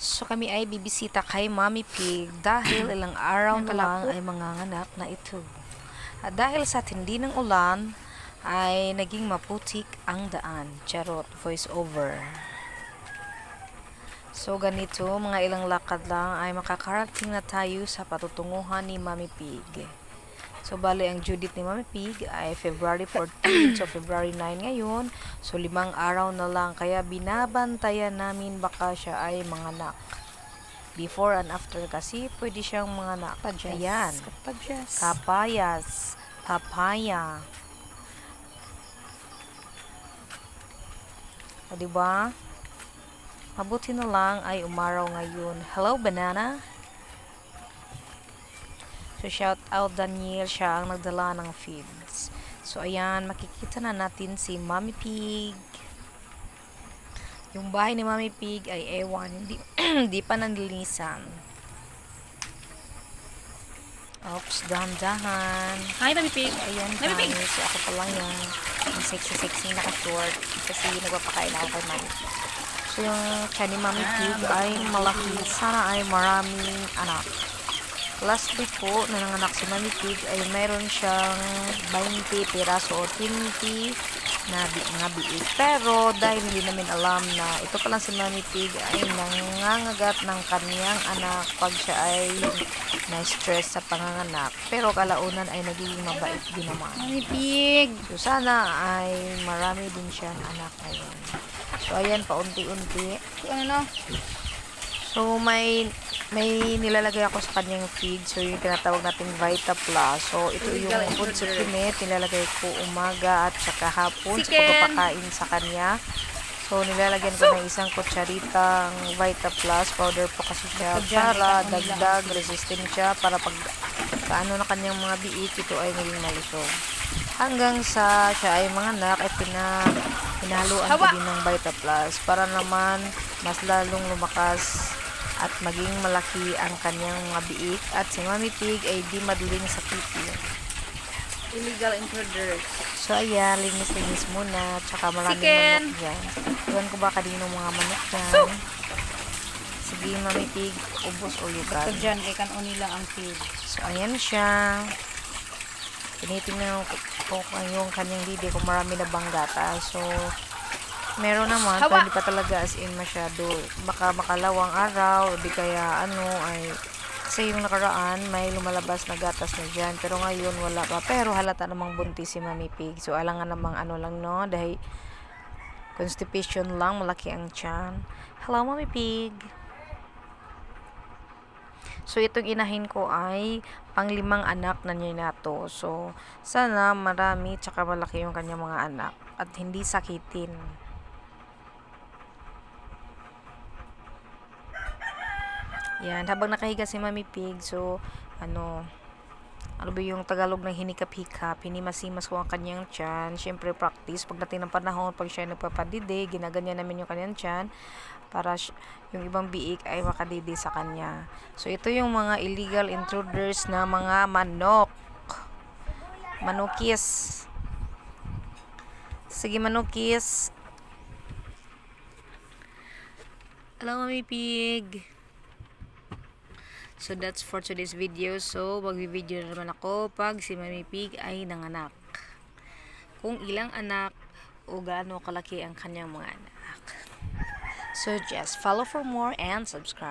So kami ay bibisita kay Mommy Pig dahil ilang araw na lang ay manganganak na ito. At dahil sa tindi ng ulan ay naging maputik ang daan. Charot, voice over. So ganito, mga ilang lakad lang ay makakarating na tayo sa patutunguhan ni Mommy Pig. So bali ang due date ni Mommy Pig ay February 14, so February 9 ngayon. So 5 araw na lang, kaya binabantayan namin baka siya ay manganak. Before and after kasi pwede siyang manganak. Ayan. Kapayas. Papaya. O diba? Mabuti na lang ay umaraw ngayon. Hello, banana. So, shout out Daniel, siya ang nagdala ng feeds. So, ayan, makikita na natin si Mommy Pig. Yung bahay ni Mommy Pig ay ewan, hindi pa nanlinisan. Oops, dahan-dahan. Hi, Mommy Pig. Ayan, Mommy Pig. guys. So, ako pa lang yan. Ang sexy-sexy naka-short. Kasi nagpapakain ako kay Mommy. So, yung tiyan ni Mommy Pig ay malaki. Sana ay maraming anak. Last week po, na nanganak si Mommy Pig, ay mayroon siyang 20 piraso o 20 na mga biik. Pero, dahil hindi namin alam na ito pa lang si Mommy Pig ay nangangagat ng kanyang anak pag siya ay na-stress sa panganganak. Pero, kalaunan ay nagiging mabait din naman. Mommy Pig. So, sana ay marami din siyang anak ngayon. So, ayan, paunti-unti. Ano? So, may nilalagay ako sa kanyang feed. So, yung tinatawag natin Vita Plus. So, ito yung food supplement. Nilalagay ko umaga at saka hapon sa pagpapakain sa kanya. So, nilalagyan ko ng isang kutsaritang Vita Plus. Powder po kasi siya para dagdag resistensya para pag kaano na kanyang mga biik, ito ay naging malusog. Hanggang sa siya ay manganak ay pinahaluan ko din ng Vita Plus para naman mas lalong lumakas at maging malaki ang kanyang mga biik at si Mommy Pig ay di madaling sakitin. Illegal intruders. So ayan, linis-linis muna tsaka maraming manok dyan. Iwan ko ba kaninong mga manok dyan. Sige Mommy Pig, ubos o yugan. Ito dyan, ikan lang ang feed. So ayan siya. Tinitingnan ko yung kanyang didi kung marami na bang gata. So meron naman, pero hindi pa talaga as in masyado. Baka makalawang araw, di kaya ano ay, kasi yung nakaraan may lumalabas na gatas na dyan, pero ngayon wala pa. Pero halata namang buntis si Mommy Pig. So alangan namang ano lang no, dahil constipation lang, malaki ang tiyan. Hello Mommy Pig. So itong inahin ko ay pang-5 anak na niya nato. So sana marami tsaka malaki yung kanyang mga anak at hindi sakitin. Yan, habang nakahiga si Mommy Pig, so, ano ba yung Tagalog ng hinikap-hikap, hinimasimas ko ang kanyang tiyan. Siyempre, practice. Pagdating ng panahon, pag siya nagpapadide, ginaganyan namin yung kanyang tiyan para yung ibang biik ay makadide sa kanya. So, ito yung mga illegal intruders na mga manok. Manukis. Sige, manukis. Hello, Mommy Pig. So, that's for today's video. So, mag-video na naman ako pag si Mommy Pig ay nanganak. Kung ilang anak o gaano kalaki ang kanyang mga anak. So, just follow for more and subscribe.